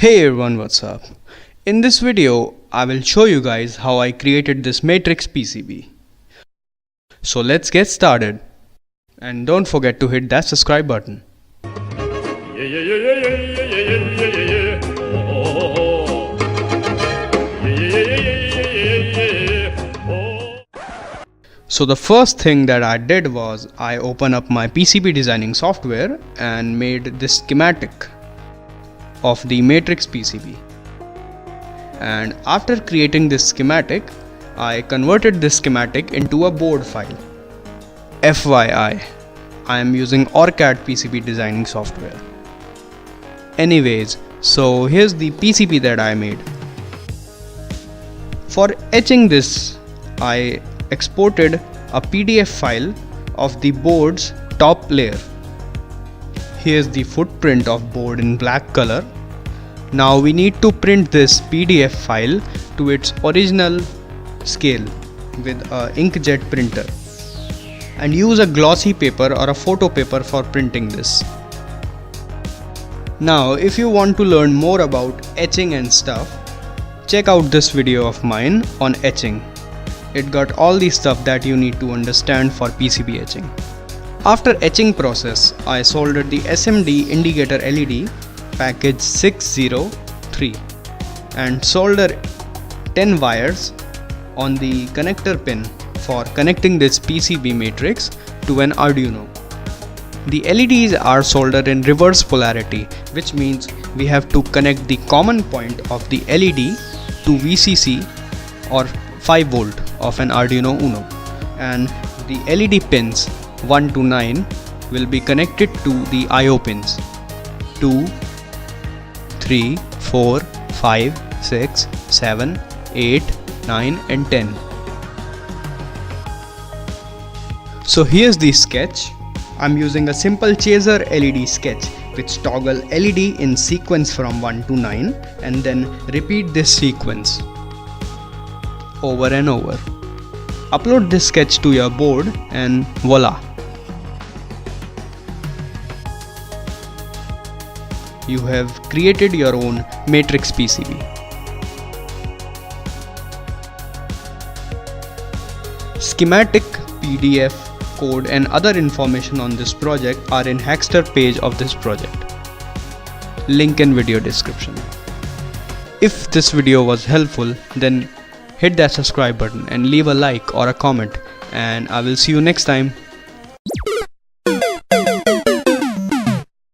Hey everyone, what's up? In this video, I will show you guys how I created this matrix PCB. So let's get started. And don't forget to hit that subscribe button. So the first thing that I did was I opened up my PCB designing software and made this schematic of the matrix PCB. And after creating this schematic, I converted this schematic into a board file. FYI, I am using OrCAD PCB designing software. Anyways, so here's the PCB that I made. For etching this, I exported a PDF file of the board's top layer. Here's the footprint of board in black color. Now we need to print this PDF file to its original scale with an inkjet printer and use a glossy paper or a photo paper for printing this. Now if you want to learn more about etching and stuff, check out this video of mine on etching. It got all the stuff that you need to understand for PCB etching. After etching process, I soldered the SMD indicator LED package 603 and solder 10 wires on the connector pin for connecting this PCB matrix to an Arduino. The LEDs are soldered in reverse polarity, which means we have to connect the common point of the LED to VCC or 5 volt of an Arduino Uno, and the LED pins 1 to 9 will be connected to the IO pins 2, 3, 4, 5, 6, 7, 8, 9 and 10. So here's the sketch. I'm using a simple chaser LED sketch which toggle LED in sequence from 1 to 9 and then repeat this sequence over and over. Upload this sketch to your board and voila! You have created your own matrix PCB. Schematic, PDF, code and other information on this project are in Hackster page of this project. Link in video description. If this video was helpful, then hit that subscribe button and leave a like or a comment, and I will see you next time.